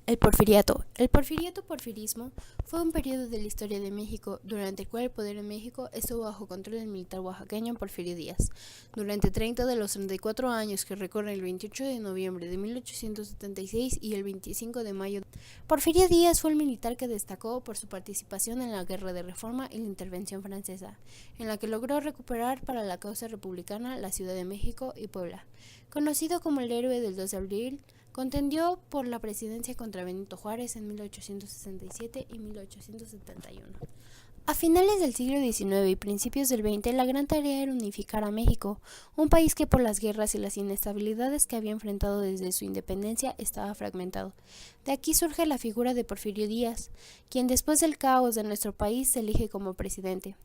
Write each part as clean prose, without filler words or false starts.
El Porfiriato. El porfirismo fue un periodo de la historia de México durante el cual el poder en México estuvo bajo control del militar oaxaqueño Porfirio Díaz. Durante 30 de los 34 años que recorren el 28 de noviembre de 1876 y el 25 de mayo, Porfirio Díaz fue el militar que destacó por su participación en la Guerra de Reforma y la intervención francesa, en la que logró recuperar para la causa republicana la Ciudad de México y Puebla. Conocido como el héroe del 2 de abril, contendió por la presidencia contra Benito Juárez en 1867 y 1871. A finales del siglo XIX y principios del XX, la gran tarea era unificar a México, un país que por las guerras y las inestabilidades que había enfrentado desde su independencia estaba fragmentado. De aquí surge la figura de Porfirio Díaz, quien después del caos de nuestro país se elige como presidente.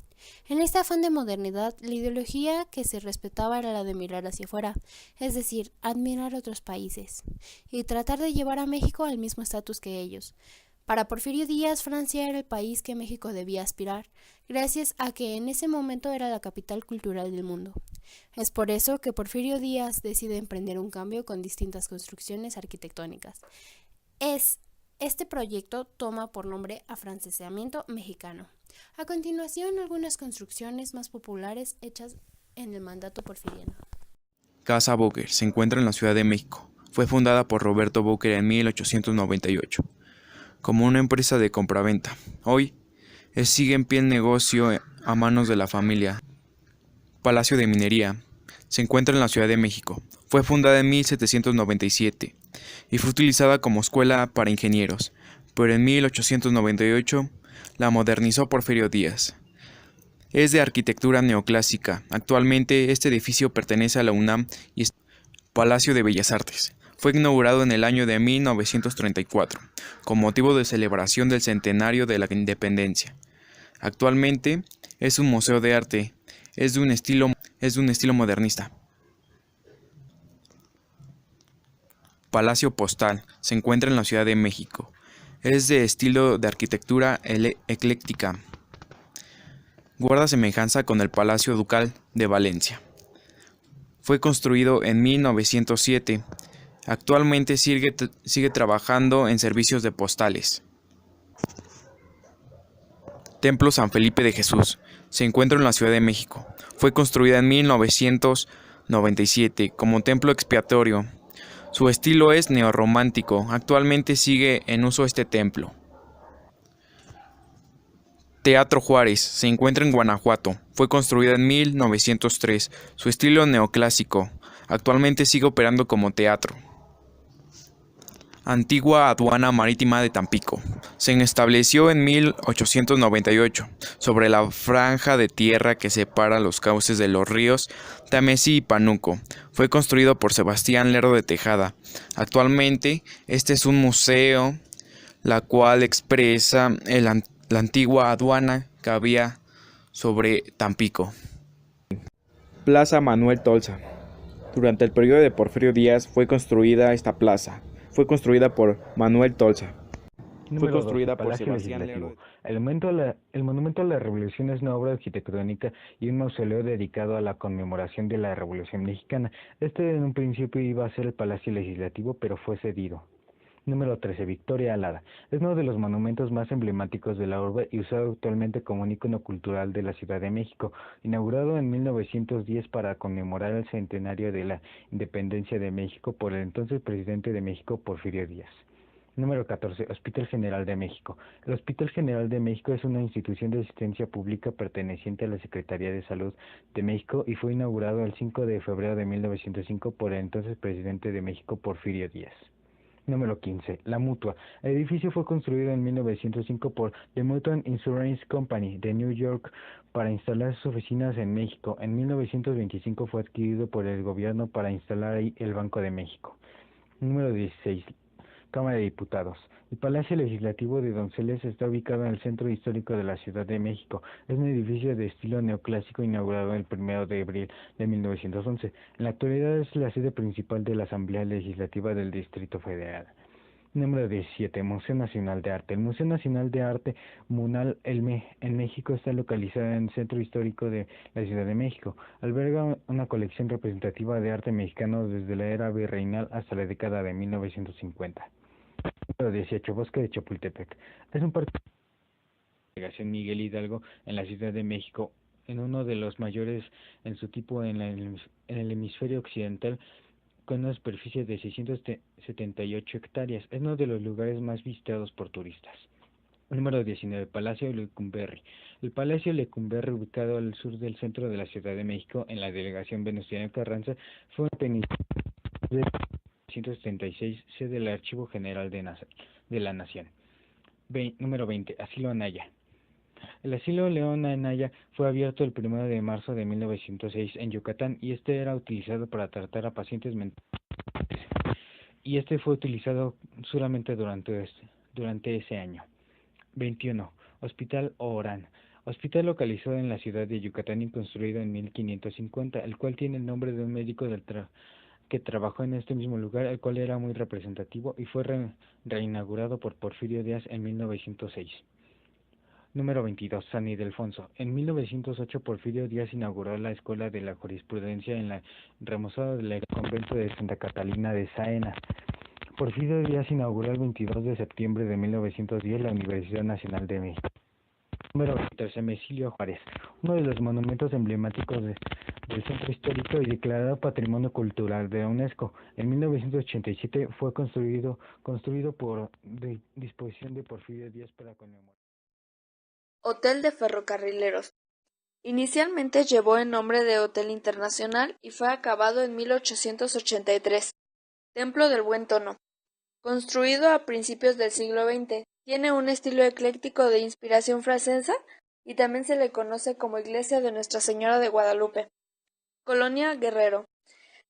En este afán de modernidad, la ideología que se respetaba era la de mirar hacia afuera, es decir, admirar otros países, y tratar de llevar a México al mismo estatus que ellos. Para Porfirio Díaz, Francia era el país que México debía aspirar, gracias a que en ese momento era la capital cultural del mundo. Es por eso que Porfirio Díaz decide emprender un cambio con distintas construcciones arquitectónicas. Este proyecto toma por nombre Afrancesamiento Mexicano. A continuación, algunas construcciones más populares hechas en el mandato porfiriano. Casa Boker se encuentra en la Ciudad de México. Fue fundada por Roberto Boker en 1898 como una empresa de compraventa. Hoy sigue en pie el negocio a manos de la familia. Palacio de Minería se encuentra en la Ciudad de México. Fue fundada en 1797 y fue utilizada como escuela para ingenieros, pero en 1898 la modernizó Porfirio Díaz. Es de arquitectura neoclásica. Actualmente este edificio pertenece a la UNAM y es Palacio de Bellas Artes. Fue inaugurado en el año de 1934, con motivo de celebración del centenario de la independencia. Actualmente es un museo de arte, es de un estilo modernista. Palacio Postal se encuentra en la Ciudad de México. Es de estilo de arquitectura ecléctica. Guarda semejanza con el Palacio Ducal de Valencia. Fue construido en 1907. Actualmente sigue trabajando en servicios de postales. Templo San Felipe de Jesús se encuentra en la Ciudad de México. Fue construida en 1997 como templo expiatorio. Su estilo es neorromántico. Actualmente sigue en uso este templo. Teatro Juárez se encuentra en Guanajuato. Fue construida en 1903. Su estilo neoclásico. Actualmente sigue operando como teatro. Antigua Aduana Marítima de Tampico. Se estableció en 1898 sobre la franja de tierra que separa los cauces de los ríos Támesis y Pánuco. Fue construido por Sebastián Lerdo de Tejada. Actualmente este es un museo, la cual expresa la antigua aduana que había sobre Tampico. Plaza Manuel Tolsa. Durante el periodo de Porfirio Díaz fue construida esta plaza. Fue construida por Manuel Tolsa. Fue Número 2. El construida por Palacio Sebastián Legislativo. Lerdo. El Monumento a la Revolución es una obra arquitectónica y un mausoleo dedicado a la conmemoración de la Revolución Mexicana. Este en un principio iba a ser el Palacio Legislativo, pero fue cedido. Número 13. Victoria Alada. Es uno de los monumentos más emblemáticos de la urbe y usado actualmente como un ícono cultural de la Ciudad de México, inaugurado en 1910 para conmemorar el centenario de la independencia de México por el entonces presidente de México, Porfirio Díaz. Número 14. Hospital General de México. El Hospital General de México es una institución de asistencia pública perteneciente a la Secretaría de Salud de México y fue inaugurado el 5 de febrero de 1905 por el entonces presidente de México, Porfirio Díaz. Número 15. La Mutua. El edificio fue construido en 1905 por The Mutual Insurance Company de New York para instalar sus oficinas en México. En 1925 fue adquirido por el gobierno para instalar ahí el Banco de México. Número 16. Cámara de Diputados. El Palacio Legislativo de Donceles está ubicado en el centro histórico de la Ciudad de México. Es un edificio de estilo neoclásico inaugurado el 1 de abril de 1911. En la actualidad es la sede principal de la Asamblea Legislativa del Distrito Federal. Número 17. Museo Nacional de Arte. El Museo Nacional de Arte Munal en México está localizado en el centro histórico de la Ciudad de México. Alberga una colección representativa de arte mexicano desde la era virreinal hasta la década de 1950. Número 18. Bosque de Chapultepec. Es un parque de la delegación Miguel Hidalgo en la Ciudad de México, en uno de los mayores en su tipo en el hemisferio occidental, con una superficie de 678 hectáreas. Es uno de los lugares más visitados por turistas. Número 19. Palacio Lecumberri. El Palacio Lecumberri, ubicado al sur del centro de la Ciudad de México, en la delegación Venustiano Carranza, fue una península de 1976, sede del Archivo General de la Nación. Número 20. Asilo Anaya. El asilo León Anaya fue abierto el 1 de marzo de 1906 en Yucatán, y este era utilizado para tratar a pacientes mentales. Y este fue utilizado solamente durante ese año. 21. Hospital Orán. Hospital localizado en la ciudad de Yucatán y construido en 1550, el cual tiene el nombre de un médico que trabajó en este mismo lugar, el cual era muy representativo, y fue reinaugurado por Porfirio Díaz en 1906. Número 22. San Ildefonso. En 1908 Porfirio Díaz inauguró la Escuela de la Jurisprudencia en la remozada del convento de Santa Catalina de Saena. Porfirio Díaz inauguró el 22 de septiembre de 1910 la Universidad Nacional de México. Número 23. Emilio Juárez. Uno de los monumentos emblemáticos del centro histórico y declarado Patrimonio Cultural de la UNESCO. En 1987 fue construido por disposición de Porfirio Díaz para conmemorar. Hotel de Ferrocarrileros. Inicialmente llevó el nombre de Hotel Internacional y fue acabado en 1883. Templo del Buen Tono. Construido a principios del siglo XX, tiene un estilo ecléctico de inspiración francesa y también se le conoce como Iglesia de Nuestra Señora de Guadalupe. Colonia Guerrero.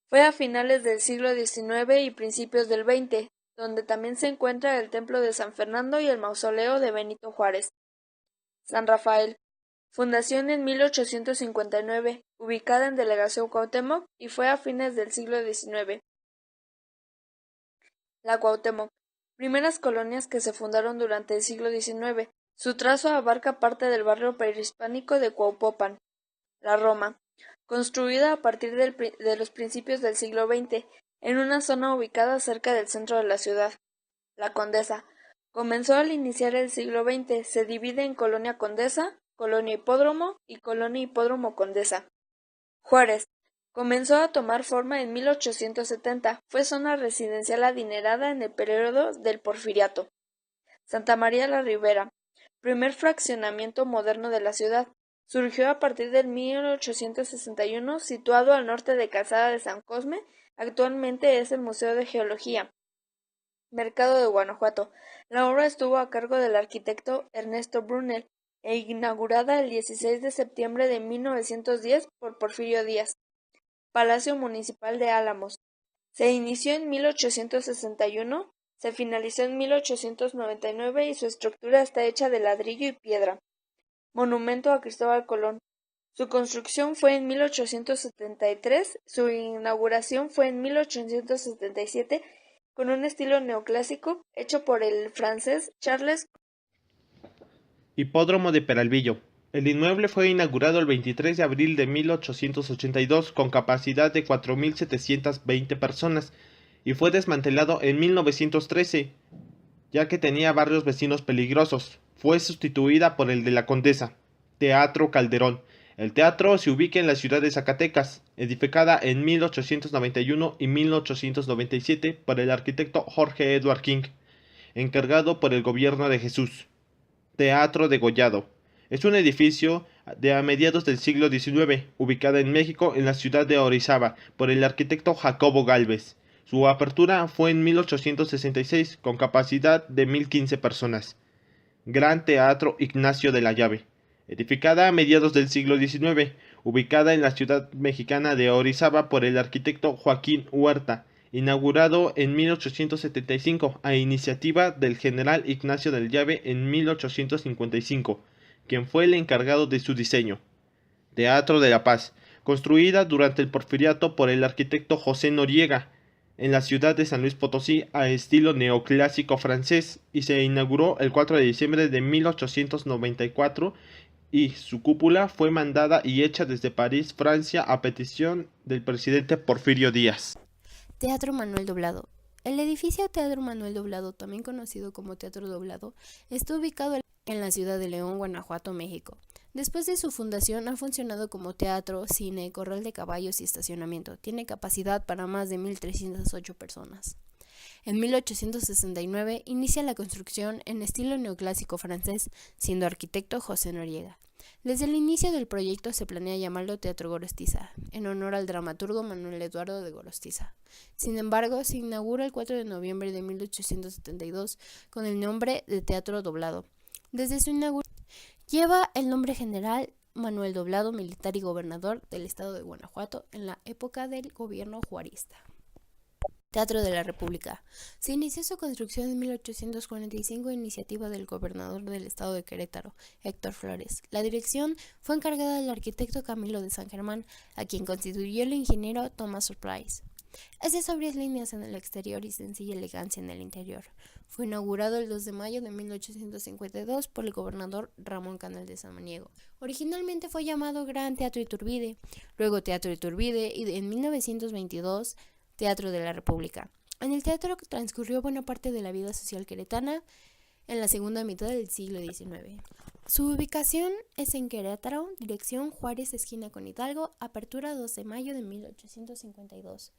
Fue a finales del siglo XIX y principios del XX, donde también se encuentra el Templo de San Fernando y el Mausoleo de Benito Juárez. San Rafael. Fundación en 1859, ubicada en Delegación Cuauhtémoc, y fue a fines del siglo XIX. La Cuauhtémoc. Primeras colonias que se fundaron durante el siglo XIX. Su trazo abarca parte del barrio prehispánico de Cuaupopan. La Roma. Construida a partir de los principios del siglo XX, en una zona ubicada cerca del centro de la ciudad. La Condesa. Comenzó al iniciar el siglo XX, se divide en Colonia Condesa, Colonia Hipódromo y Colonia Hipódromo Condesa. Juárez. Comenzó a tomar forma en 1870, fue zona residencial adinerada en el periodo del Porfiriato. Santa María la Ribera. Primer fraccionamiento moderno de la ciudad. Surgió a partir del 1861, situado al norte de Calzada de San Cosme, actualmente es el Museo de Geología. Mercado de Guanajuato. La obra estuvo a cargo del arquitecto Ernesto Brunel e inaugurada el 16 de septiembre de 1910 por Porfirio Díaz. Palacio Municipal de Álamos. Se inició en 1861, se finalizó en 1899 y su estructura está hecha de ladrillo y piedra. Monumento a Cristóbal Colón. Su construcción fue en 1873, su inauguración fue en 1877, con un estilo neoclásico hecho por el francés Charles. Hipódromo de Peralvillo. El inmueble fue inaugurado el 23 de abril de 1882 con capacidad de 4.720 personas y fue desmantelado en 1913, ya que tenía barrios vecinos peligrosos. Fue sustituida por el de la Condesa. Teatro Calderón. El teatro se ubica en la ciudad de Zacatecas, edificada en 1891 y 1897 por el arquitecto Jorge Edward King, encargado por el gobierno de Jesús. Teatro Degollado. Es un edificio de a mediados del siglo XIX, ubicada en México, en la ciudad de Orizaba, por el arquitecto Jacobo Gálvez. Su apertura fue en 1866, con capacidad de 1.015 personas. Gran Teatro Ignacio de la Llave. Edificada a mediados del siglo XIX, ubicada en la ciudad mexicana de Orizaba por el arquitecto Joaquín Huerta, inaugurado en 1875 a iniciativa del general Ignacio de la Llave en 1855, quien fue el encargado de su diseño. Teatro de la Paz, construida durante el Porfiriato por el arquitecto José Noriega, en la ciudad de San Luis Potosí a estilo neoclásico francés, y se inauguró el 4 de diciembre de 1894 y su cúpula fue mandada y hecha desde París, Francia, a petición del presidente Porfirio Díaz. Teatro Manuel Doblado. El edificio Teatro Manuel Doblado, también conocido como Teatro Doblado, está ubicado en la ciudad de León, Guanajuato, México. Después de su fundación ha funcionado como teatro, cine, corral de caballos y estacionamiento. Tiene capacidad para más de 1.308 personas. En 1869 inicia la construcción en estilo neoclásico francés, siendo arquitecto José Noriega. Desde el inicio del proyecto se planea llamarlo Teatro Gorostiza, en honor al dramaturgo Manuel Eduardo de Gorostiza. Sin embargo, se inaugura el 4 de noviembre de 1872 con el nombre de Teatro Doblado. Desde su inauguración lleva el nombre general Manuel Doblado, militar y gobernador del estado de Guanajuato en la época del gobierno juarista. Teatro de la República. Se inició su construcción en 1845 a iniciativa del gobernador del estado de Querétaro, Héctor Flores. La dirección fue encargada del arquitecto Camilo de San Germán, a quien constituyó el ingeniero Thomas Surprise. Es de sobrias líneas en el exterior y sencilla elegancia en el interior. Fue inaugurado el 2 de mayo de 1852 por el gobernador Ramón Canal de Samaniego. Originalmente fue llamado Gran Teatro Iturbide, luego Teatro Iturbide y en 1922 Teatro de la República. En el teatro transcurrió buena parte de la vida social queretana en la segunda mitad del siglo XIX. Su ubicación es en Querétaro, dirección Juárez, esquina con Hidalgo, apertura 2 de mayo de 1852.